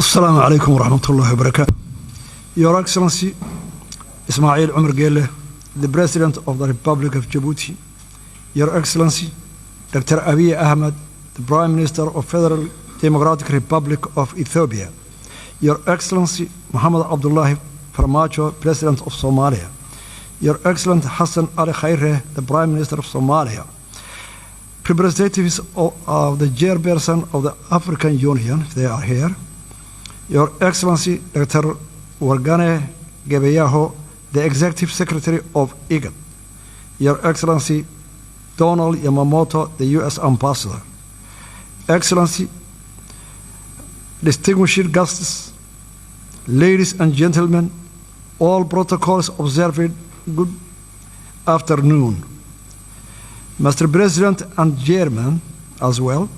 Assalamu alaikum wa rahmatullahi wa barakatuh. Your Excellency, Ismail Omar Gele, the President of the Republic of Djibouti. Your Excellency, Dr. Abiy Ahmed, the Prime Minister of Federal Democratic Republic of Ethiopia. Your Excellency, Muhammad Abdullahi Farmajo, President of Somalia. Your Excellency Hassan Ali Khaire, the Prime Minister of Somalia. Representatives of the chairperson of the African Union, if they are here. Your Excellency, Dr. Wargane Gebeyaho, the Executive Secretary of IGAD. Your Excellency, Donald Yamamoto, the U.S. Ambassador. Excellency, distinguished guests, ladies and gentlemen, all protocols observed, good afternoon. Mr. President and Chairman as well,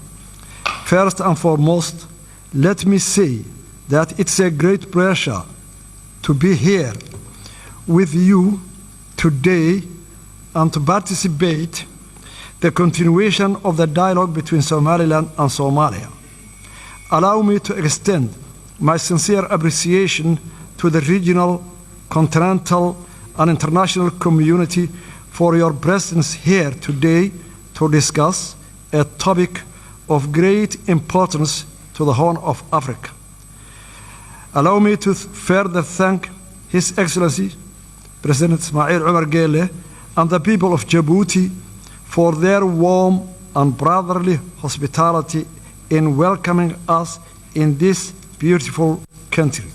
first and foremost, let me say that it's a great pleasure to be here with you today and to participate the continuation of the dialogue between Somaliland and Somalia. Allow me to extend my sincere appreciation to the regional, continental, and international community for your presence here today to discuss a topic of great importance to the Horn of Africa. Allow me to further thank His Excellency, President Ismail Omar Gele, and the people of Djibouti for their warm and brotherly hospitality in welcoming us in this beautiful country.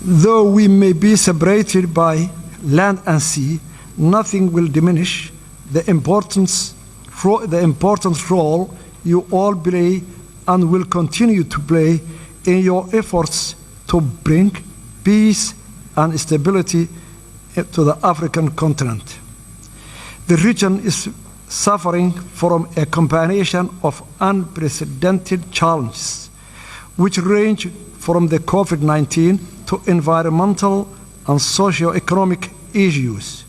Though we may be separated by land and sea, nothing will diminish the important role you all play and will continue to play in your efforts to bring peace and stability to the African continent. The region is suffering from a combination of unprecedented challenges, which range from the COVID-19 to environmental and socio-economic issues.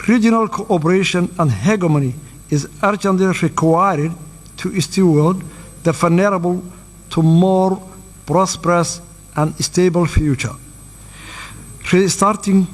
Regional cooperation and hegemony is urgently required to steward the vulnerable to more prosperous and stable future. Restarting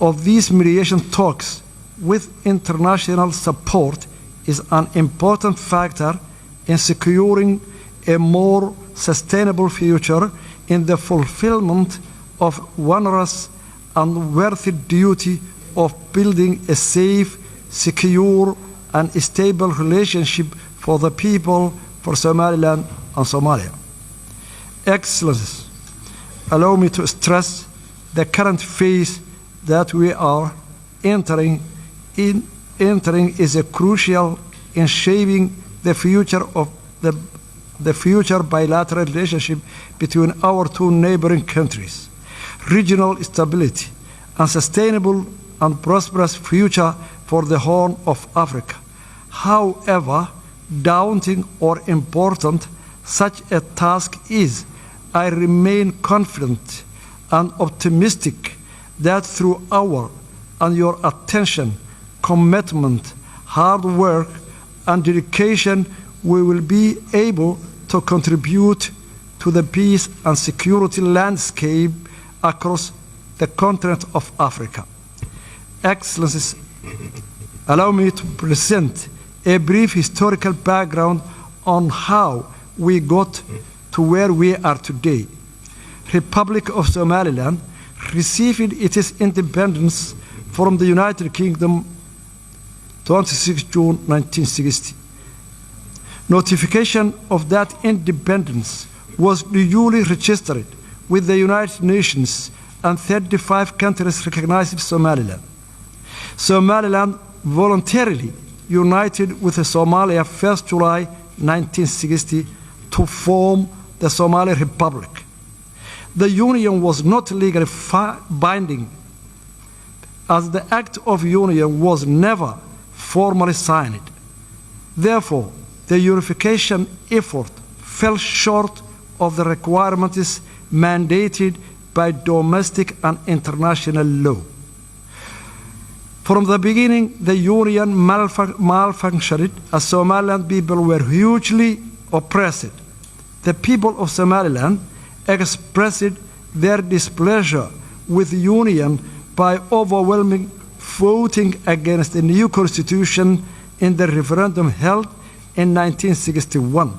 of these mediation talks with international support is an important factor in securing a more sustainable future in the fulfillment of onerous and worthy duty of building a safe, secure, and stable relationship for the people, for Somaliland and Somalia. Excellencies, allow me to stress the current phase that we are entering is a crucial in shaping the future of the future bilateral relationship between our two neighboring countries, regional stability, and sustainable and prosperous future for the Horn of Africa. However daunting or important such a task is, I remain confident and optimistic that through our and your attention, commitment, hard work, and dedication, we will be able to contribute to the peace and security landscape across the continent of Africa. Excellencies, allow me to present a brief historical background on how we got to where we are today. Republic of Somaliland received its independence from the United Kingdom 26 June 1960. Notification of that independence was duly registered with the United Nations, and 35 countries recognized Somaliland. Somaliland voluntarily united with Somalia 1st July 1960 to form the Somali Republic. The union was not legally binding, as the Act of Union was never formally signed. Therefore, the unification effort fell short of the requirements mandated by domestic and international law. From the beginning, the union malfunctioned as Somaliland people were hugely oppressed. The people of Somaliland expressed their displeasure with the Union by overwhelming voting against the new constitution in the referendum held in 1961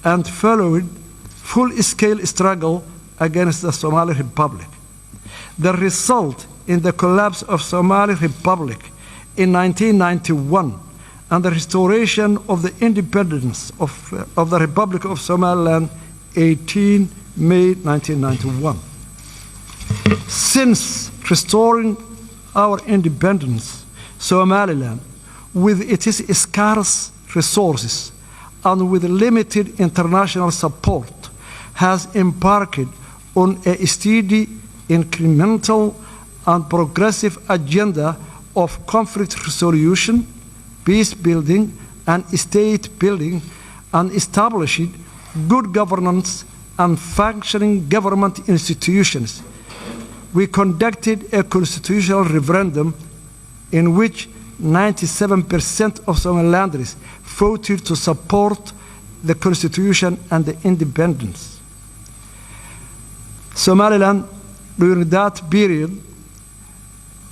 and followed full-scale struggle against the Somali Republic. The result in the collapse of Somali Republic in 1991 and the restoration of the independence of the Republic of Somaliland 18 May 1991. Since restoring our independence, Somaliland, with its scarce resources and with limited international support, has embarked on a steady, incremental, and progressive agenda of conflict resolution, peace building, and state building, and established good governance and functioning government institutions. We conducted a constitutional referendum in which 97% of Somalilanders voted to support the constitution and the independence. Somaliland, during that period,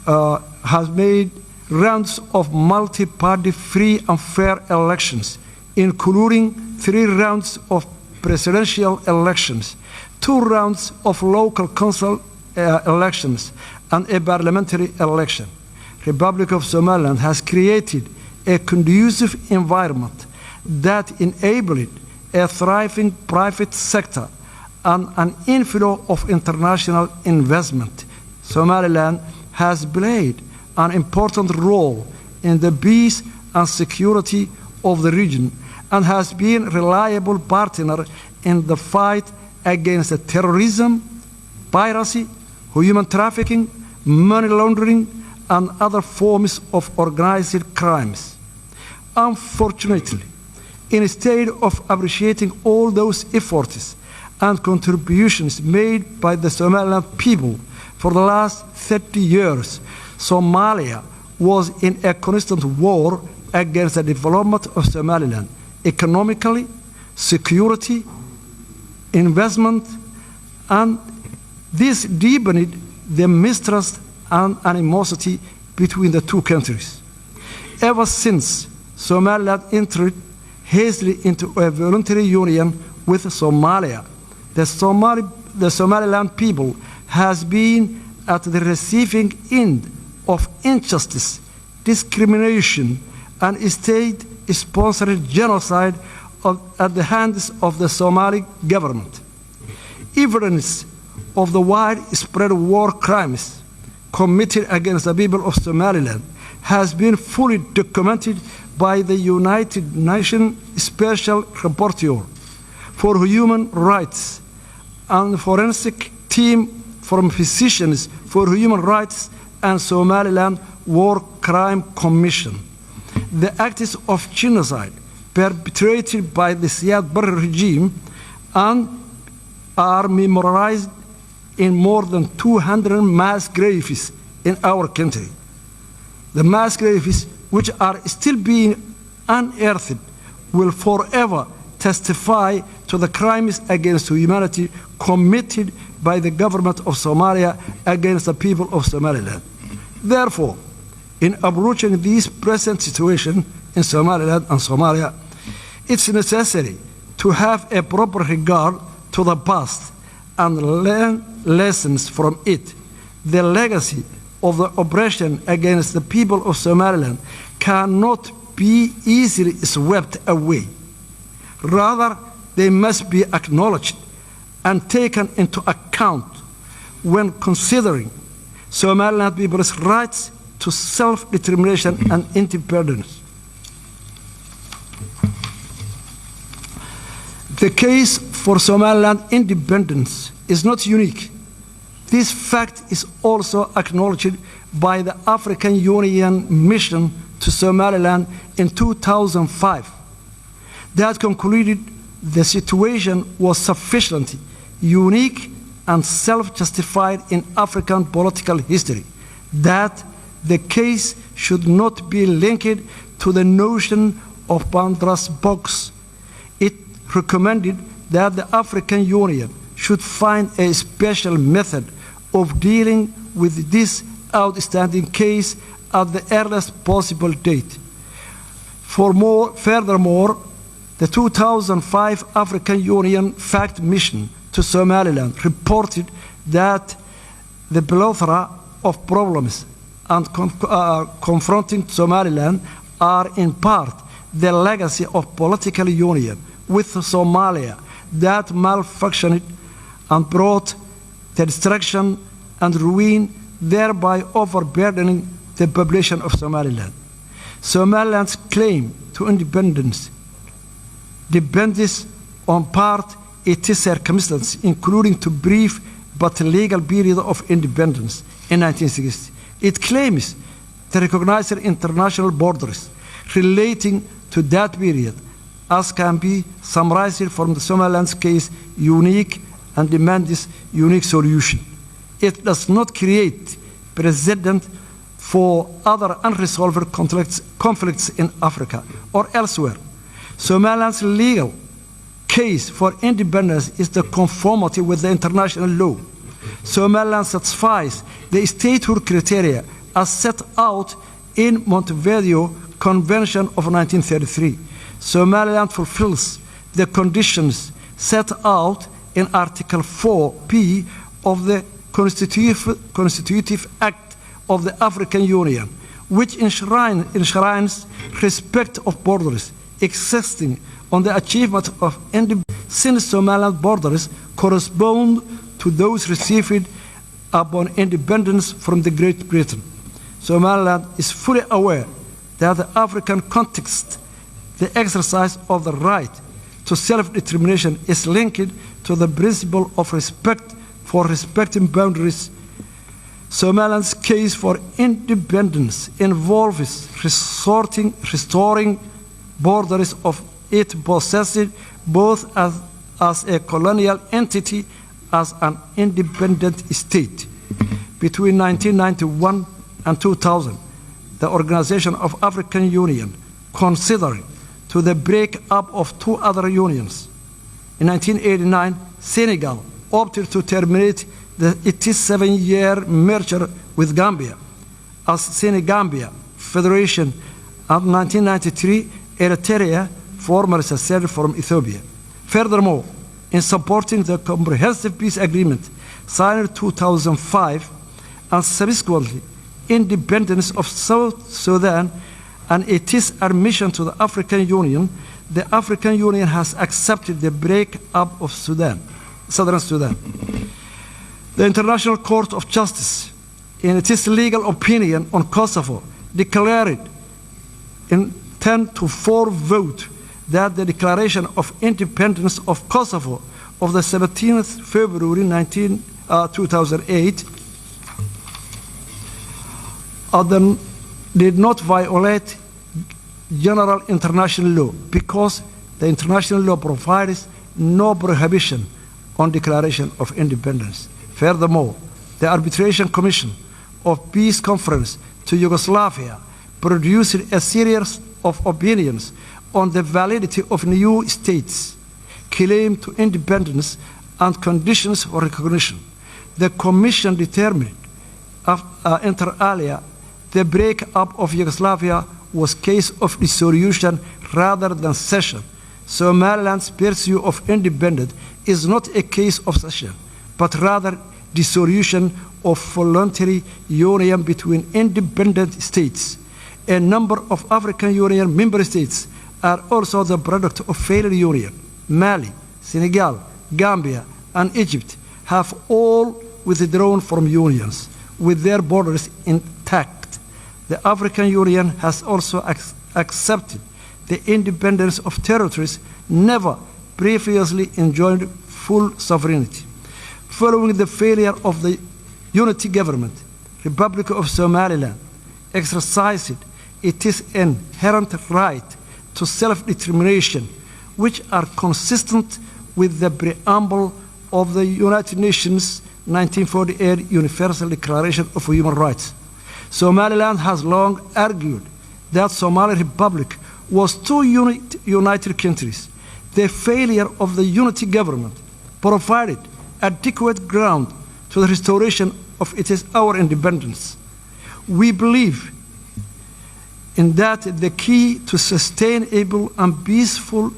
has made rounds of multi-party free and fair elections, including 3 rounds of presidential elections, 2 rounds of local council elections, and a parliamentary election. Republic of Somaliland has created a conducive environment that enabled a thriving private sector and an inflow of international investment. Somaliland has played an important role in the peace and security of the region and has been a reliable partner in the fight against terrorism, piracy, human trafficking, money laundering, and other forms of organized crimes. Unfortunately, instead of appreciating all those efforts and contributions made by the Somaliland people for the last 30 years, Somalia was in a constant war against the development of Somaliland, economically, security, investment, and this deepened the mistrust and animosity between the two countries. Ever since Somaliland entered hastily into a voluntary union with Somalia, the Somaliland people has been at the receiving end of injustice, discrimination, and state-sponsored genocide at the hands of the Somali government. Evidence of the widespread war crimes committed against the people of Somaliland has been fully documented by the United Nations Special Rapporteur for Human Rights and forensic team from Physicians for Human Rights and Somaliland War Crime Commission. The acts of genocide perpetrated by the Siad Barre regime and are memorialized in more than 200 mass graves in our country. The mass graves, which are still being unearthed, will forever testify to the crimes against humanity committed by the government of Somalia against the people of Somaliland. Therefore, in approaching this present situation in Somaliland and Somalia, it's necessary to have a proper regard to the past and learn lessons from it. The legacy of the oppression against the people of Somaliland cannot be easily swept away. Rather, they must be acknowledged and taken into account when considering Somaliland people's rights to self-determination and independence. The case for Somaliland independence is not unique. This fact is also acknowledged by the African Union mission to Somaliland in 2005. That concluded the situation was sufficiently unique and self-justified in African political history, that the case should not be linked to the notion of Pandora's box. It recommended that the African Union should find a special method of dealing with this outstanding case at the earliest possible date. Furthermore, the 2005 African Union Fact Mission to Somaliland reported that the plethora of problems confronting Somaliland are in part the legacy of political union with Somalia that malfunctioned and brought the destruction and ruin, thereby overburdening the population of Somaliland. Somaliland's claim to independence depends on part its circumstances, including the brief but legal period of independence in 1960. It claims to recognize international borders relating to that period, as can be summarized from the Somaliland's case, unique and demands unique solution. It does not create precedent for other unresolved conflicts in Africa or elsewhere. Somaliland's legal case for independence is the conformity with the international law. Somaliland satisfies the statehood criteria as set out in Montevideo Convention of 1933. Somaliland fulfills the conditions set out in Article 4P of the Constitutive Act of the African Union, which enshrines respect of borders existing on the achievement of independence, since Somaliland borders correspond to those received upon independence from the Great Britain. Somaliland is fully aware that the African context, the exercise of the right to self-determination is linked to the principle of respect for respecting boundaries. Somaliland's case for independence involves restoring borders of it possessed both as a colonial entity as an independent state. Between 1991 and 2000, the Organization of African Union considered to the break-up of two other unions. In 1989, Senegal opted to terminate its 7-year merger with Gambia as Senegambia Federation, and in 1993, Eritrea, formerly seceded from Ethiopia. Furthermore, in supporting the Comprehensive Peace Agreement signed in 2005 and subsequently independence of South Sudan and its admission to the African Union, the African Union has accepted the break-up of Southern Sudan. The International Court of Justice, in its legal opinion on Kosovo, declared in 10-4 vote that the declaration of independence of Kosovo of the 17th February 2008 did not violate general international law because the international law provides no prohibition on declaration of independence. Furthermore, the Arbitration Commission of Peace Conference to Yugoslavia produced a series of opinions on the validity of new states' claim to independence and conditions for recognition. The Commission determined, inter alia, the break-up of Yugoslavia was a case of dissolution rather than cession. Somaliland's pursuit of independence is not a case of cession, but rather dissolution of voluntary union between independent states. A number of African Union member states are also the product of failed union. Mali, Senegal, Gambia, and Egypt have all withdrawn from unions with their borders intact. The African Union has also accepted the independence of territories never previously enjoyed full sovereignty. Following the failure of the unity government, Republic of Somaliland exercised its inherent right to self-determination, which are consistent with the preamble of the United Nations 1948 Universal Declaration of Human Rights. Somaliland has long argued that Somali Republic was two united countries. The failure of the unity government provided adequate ground to the restoration of our independence. We believe in that the key to sustainable and peaceful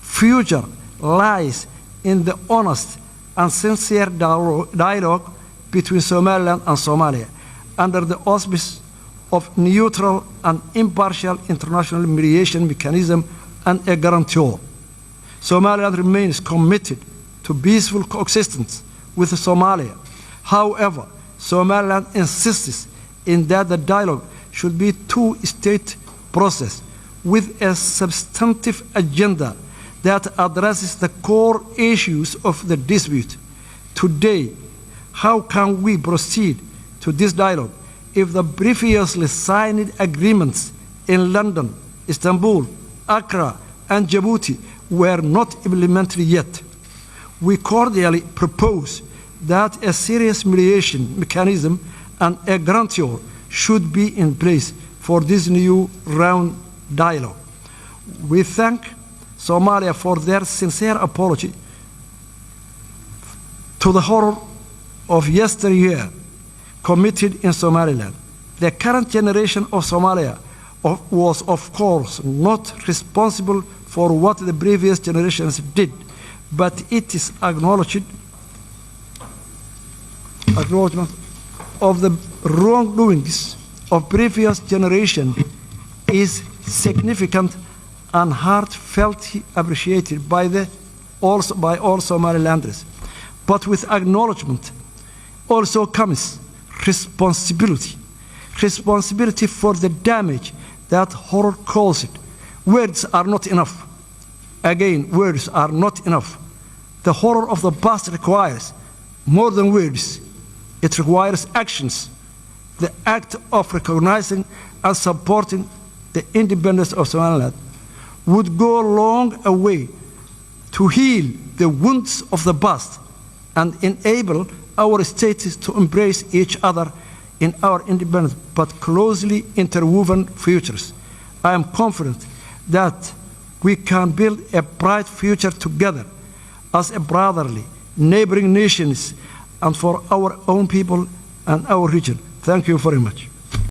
future lies in the honest and sincere dialogue between Somaliland and Somalia under the auspices of neutral and impartial international mediation mechanism and a guarantor. Somaliland remains committed to peaceful coexistence with Somalia. However, Somaliland insists in that the dialogue should be a two-state process with a substantive agenda that addresses the core issues of the dispute. Today, how can we proceed to this dialogue if the previously signed agreements in London, Istanbul, Accra, and Djibouti were not implemented yet? We cordially propose that a serious mediation mechanism and a guarantor should be in place for this new round dialogue. We thank Somalia for their sincere apology to the horror of yesteryear committed in Somaliland. The current generation of Somalia was, of course, not responsible for what the previous generations did, but it is acknowledgement of the wrongdoings of previous generation is significant and heartfeltly appreciated by all Somalilanders. But with acknowledgement also comes responsibility. Responsibility for the damage that horror caused. Words are not enough. Again, words are not enough. The horror of the past requires more than words. It requires actions. The act of recognizing and supporting the independence of Somaliland would go a long way to heal the wounds of the past and enable our states to embrace each other in our independent but closely interwoven futures. I am confident that we can build a bright future together as a brotherly, neighboring nations and for our own people and our region. Thank you very much.